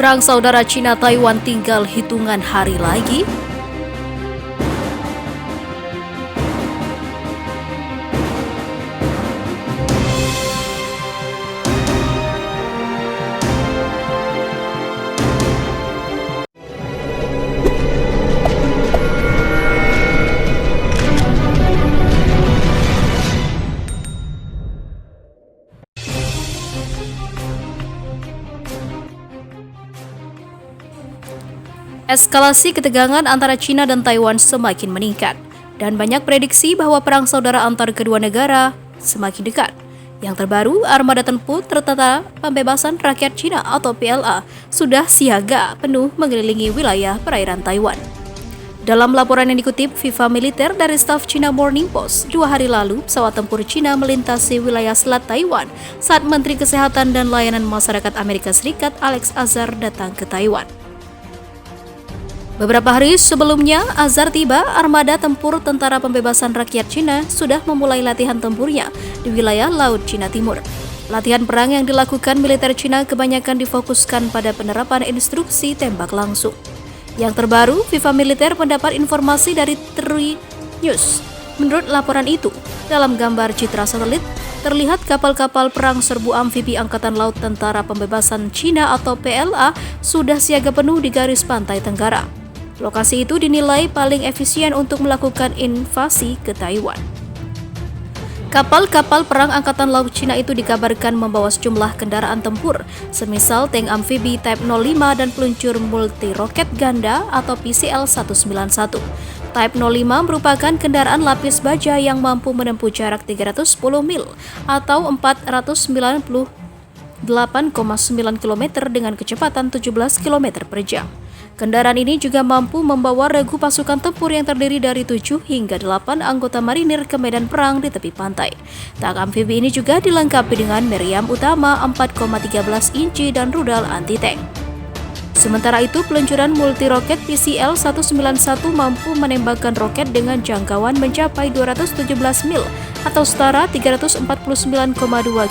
Perang saudara Cina-Taiwan tinggal hitungan hari lagi. Eskalasi ketegangan antara Cina dan Taiwan semakin meningkat, dan banyak prediksi bahwa perang saudara antar kedua negara semakin dekat. Yang terbaru, armada tempur tertata pembebasan rakyat Cina atau PLA sudah siaga penuh mengelilingi wilayah perairan Taiwan. Dalam laporan yang dikutip FIFA Militer dari staf China Morning Post, 2 hari lalu pesawat tempur Cina melintasi wilayah selat Taiwan saat Menteri Kesehatan dan Layanan Masyarakat Amerika Serikat Alex Azar datang ke Taiwan. Beberapa hari sebelumnya, Azar tiba, armada tempur Tentara Pembebasan Rakyat Cina sudah memulai latihan tempurnya di wilayah Laut Cina Timur. Latihan perang yang dilakukan militer Cina kebanyakan difokuskan pada penerapan instruksi tembak langsung. Yang terbaru, FIFA Militer mendapat informasi dari TRI News. Menurut laporan itu, dalam gambar citra satelit, terlihat kapal-kapal perang serbu amfibi Angkatan Laut Tentara Pembebasan Cina atau PLA sudah siaga penuh di garis pantai Tenggara. Lokasi itu dinilai paling efisien untuk melakukan invasi ke Taiwan. Kapal-kapal perang Angkatan Laut Cina itu dikabarkan membawa sejumlah kendaraan tempur, semisal tank amfibi Type 05 dan peluncur multi-roket ganda atau PCL-191. Type 05 merupakan kendaraan lapis baja yang mampu menempuh jarak 310 mil atau 498,9 km dengan kecepatan 17 km per jam. Kendaraan ini juga mampu membawa regu pasukan tempur yang terdiri dari 7 hingga 8 anggota marinir ke medan perang di tepi pantai. Tank amfibi ini juga dilengkapi dengan meriam utama 4,13 inci dan rudal anti-tank. Sementara itu, peluncuran multi-roket PCL-191 mampu menembakkan roket dengan jangkauan mencapai 217 mil atau setara 349,2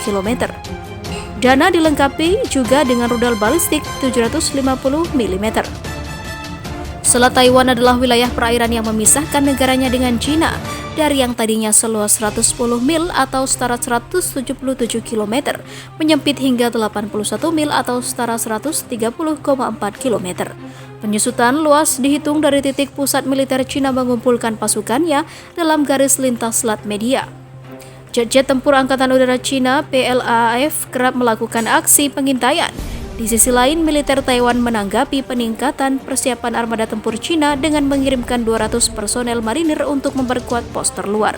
km. Dana dilengkapi juga dengan rudal balistik 750 mm. Selat Taiwan adalah wilayah perairan yang memisahkan negaranya dengan Cina dari yang tadinya seluas 110 mil atau setara 177 km, menyempit hingga 81 mil atau setara 130,4 km. Penyusutan luas dihitung dari titik pusat militer Cina mengumpulkan pasukannya dalam garis lintas Selat Media. Jet-jet tempur Angkatan Udara Cina PLAAF kerap melakukan aksi pengintaian. Di sisi lain, militer Taiwan menanggapi peningkatan persiapan armada tempur Cina dengan mengirimkan 200 personel marinir untuk memperkuat pos terluar.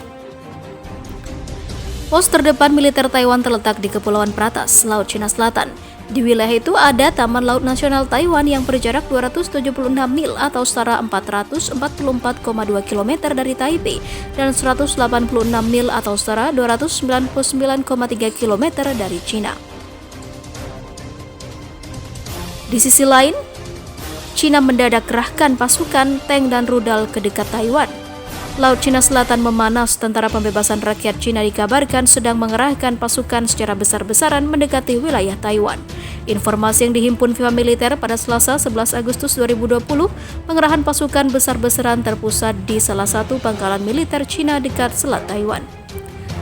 Pos terdepan militer Taiwan terletak di Kepulauan Pratas, Laut Cina Selatan. Di wilayah itu ada Taman Laut Nasional Taiwan yang berjarak 276 mil atau setara 444,2 km dari Taipei dan 186 mil atau setara 299,3 km dari Cina. Di sisi lain, Cina mendadak kerahkan pasukan, tank dan rudal ke dekat Taiwan. Laut Cina Selatan memanas, Tentara Pembebasan Rakyat Cina dikabarkan sedang mengerahkan pasukan secara besar-besaran mendekati wilayah Taiwan. Informasi yang dihimpun FIFA Militer pada Selasa 11 Agustus 2020, pengerahan pasukan besar-besaran terpusat di salah satu pangkalan militer Cina dekat Selat Taiwan.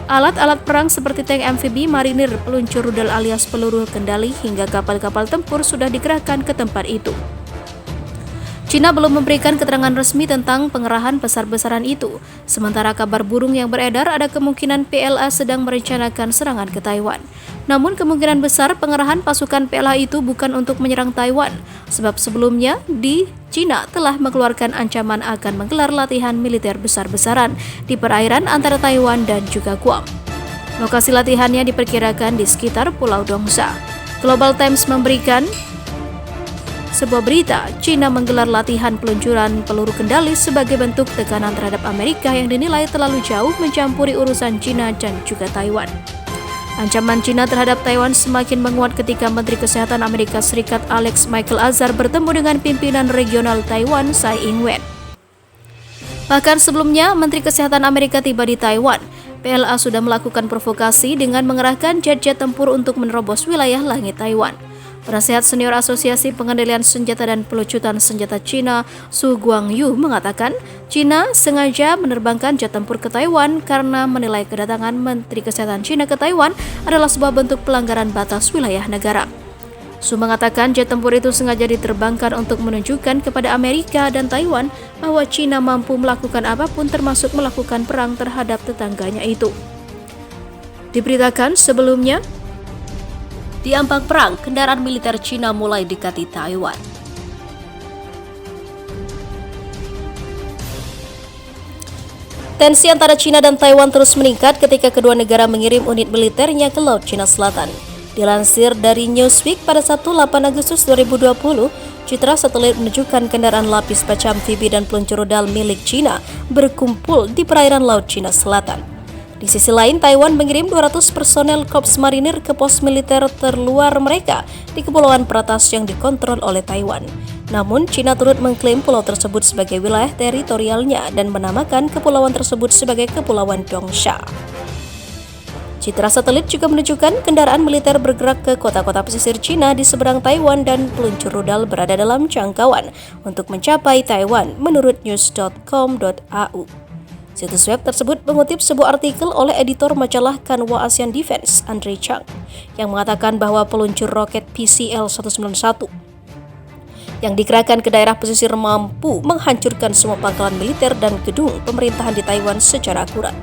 Alat-alat perang seperti tank amfibi, marinir, peluncur rudal alias peluru kendali hingga kapal-kapal tempur sudah dikerahkan ke tempat itu. Cina belum memberikan keterangan resmi tentang pengerahan besar-besaran itu. Sementara kabar burung yang beredar ada kemungkinan PLA sedang merencanakan serangan ke Taiwan. Namun kemungkinan besar pengerahan pasukan PLA itu bukan untuk menyerang Taiwan, sebab sebelumnya di Cina telah mengeluarkan ancaman akan menggelar latihan militer besar-besaran di perairan antara Taiwan dan juga Guam. Lokasi latihannya diperkirakan di sekitar Pulau Dongsa. Global Times memberikan sebuah berita, Cina menggelar latihan peluncuran peluru kendali sebagai bentuk tekanan terhadap Amerika yang dinilai terlalu jauh mencampuri urusan Cina dan juga Taiwan. Ancaman Cina terhadap Taiwan semakin menguat ketika Menteri Kesehatan Amerika Serikat Alex Michael Azar bertemu dengan pimpinan regional Taiwan Tsai Ing-wen. Bahkan sebelumnya, Menteri Kesehatan Amerika tiba di Taiwan. PLA sudah melakukan provokasi dengan mengerahkan jet-jet tempur untuk menerobos wilayah langit Taiwan. Penasehat senior Asosiasi Pengendalian Senjata dan Pelucutan Senjata Cina, Su Guangyu, mengatakan Cina sengaja menerbangkan jet tempur ke Taiwan karena menilai kedatangan Menteri Kesehatan Cina ke Taiwan adalah sebuah bentuk pelanggaran batas wilayah negara. Su mengatakan jet tempur itu sengaja diterbangkan untuk menunjukkan kepada Amerika dan Taiwan bahwa Cina mampu melakukan apapun termasuk melakukan perang terhadap tetangganya itu. Diberitakan sebelumnya, di ambang perang, kendaraan militer Cina mulai dekati Taiwan. Tensi antara Cina dan Taiwan terus meningkat ketika kedua negara mengirim unit militernya ke Laut Cina Selatan. Dilansir dari Newsweek pada Sabtu 8 Agustus 2020, citra satelit menunjukkan kendaraan lapis baja amfibi dan peluncur rudal milik Cina berkumpul di perairan Laut Cina Selatan. Di sisi lain, Taiwan mengirim 200 personel Korps Marinir ke pos militer terluar mereka di Kepulauan Peratas yang dikontrol oleh Taiwan. Namun, Cina turut mengklaim pulau tersebut sebagai wilayah teritorialnya dan menamakan kepulauan tersebut sebagai Kepulauan Dongsha. Citra satelit juga menunjukkan kendaraan militer bergerak ke kota-kota pesisir Cina di seberang Taiwan dan peluncur rudal berada dalam jangkauan untuk mencapai Taiwan, menurut news.com.au. Situs web tersebut mengutip sebuah artikel oleh editor majalah Kanwa Asian Defense, Andre Chang, yang mengatakan bahwa peluncur roket PCL-191 yang dikerahkan ke daerah pesisir mampu menghancurkan semua pangkalan militer dan gedung pemerintahan di Taiwan secara akurat.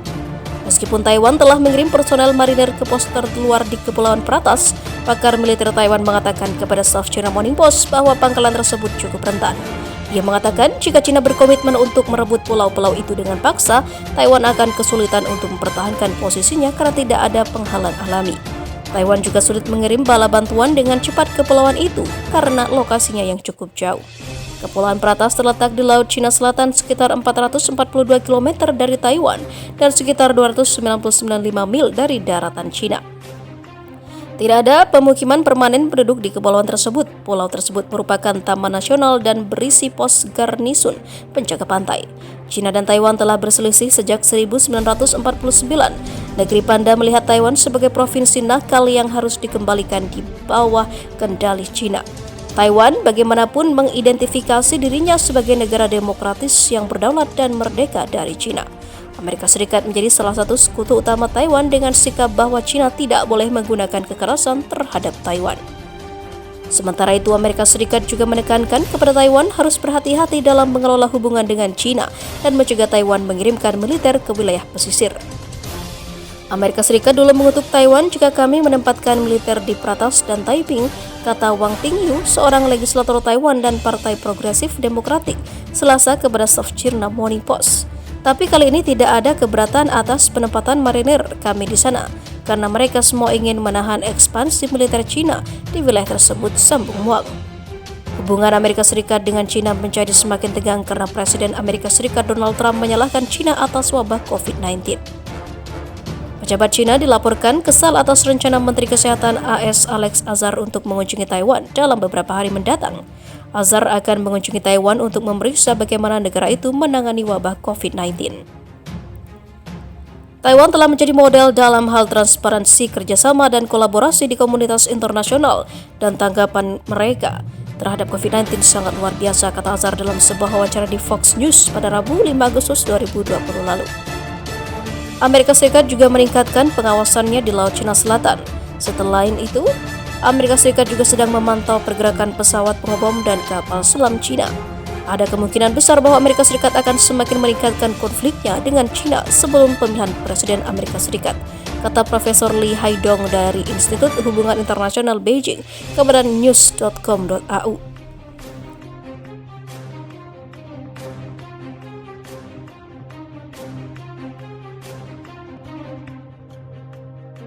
Meskipun Taiwan telah mengirim personel marinir ke pos terluar di Kepulauan Peratas, pakar militer Taiwan mengatakan kepada South China Morning Post bahwa pangkalan tersebut cukup rentan. Ia mengatakan jika Cina berkomitmen untuk merebut pulau-pulau itu dengan paksa, Taiwan akan kesulitan untuk mempertahankan posisinya karena tidak ada penghalang alami. Taiwan juga sulit mengirim bala bantuan dengan cepat ke kepulauan itu karena lokasinya yang cukup jauh. Kepulauan Peratas terletak di Laut Cina Selatan sekitar 442 km dari Taiwan dan sekitar 299,5 mil dari daratan Cina. Tidak ada pemukiman permanen penduduk di kepulauan tersebut. Pulau tersebut merupakan taman nasional dan berisi pos garnisun penjaga pantai. Cina dan Taiwan telah berselisih sejak 1949. Negeri Panda melihat Taiwan sebagai provinsi nakal yang harus dikembalikan di bawah kendali Cina. Taiwan bagaimanapun mengidentifikasi dirinya sebagai negara demokratis yang berdaulat dan merdeka dari Cina. Amerika Serikat menjadi salah satu sekutu utama Taiwan dengan sikap bahwa Cina tidak boleh menggunakan kekerasan terhadap Taiwan. Sementara itu, Amerika Serikat juga menekankan kepada Taiwan harus berhati-hati dalam mengelola hubungan dengan Cina dan mencegah Taiwan mengirimkan militer ke wilayah pesisir. Amerika Serikat dulu mengutuk Taiwan jika kami menempatkan militer di Peratas dan Taiping, kata Wang Tingyu, seorang legislator Taiwan dan Partai Progresif Demokratik, Selasa kepada South China Morning Post. Tapi kali ini tidak ada keberatan atas penempatan marinir kami di sana, karena mereka semua ingin menahan ekspansi militer Cina di wilayah tersebut, sambung Wang. Hubungan Amerika Serikat dengan Cina menjadi semakin tegang karena Presiden Amerika Serikat Donald Trump menyalahkan Cina atas wabah COVID-19. Pejabat Cina dilaporkan kesal atas rencana Menteri Kesehatan AS Alex Azar untuk mengunjungi Taiwan dalam beberapa hari mendatang. Azar akan mengunjungi Taiwan untuk memeriksa bagaimana negara itu menangani wabah COVID-19. Taiwan telah menjadi model dalam hal transparansi, kerjasama, dan kolaborasi di komunitas internasional, dan tanggapan mereka terhadap COVID-19 sangat luar biasa, kata Azar dalam sebuah wawancara di Fox News pada Rabu 5 Agustus 2020 lalu. Amerika Serikat juga meningkatkan pengawasannya di Laut Cina Selatan. Setelah itu, Amerika Serikat juga sedang memantau pergerakan pesawat pengebom dan kapal selam Cina. Ada kemungkinan besar bahwa Amerika Serikat akan semakin meningkatkan konfliknya dengan Cina sebelum pemilihan Presiden Amerika Serikat, kata Profesor Li Haidong dari Institut Hubungan Internasional Beijing kepada news.com.au.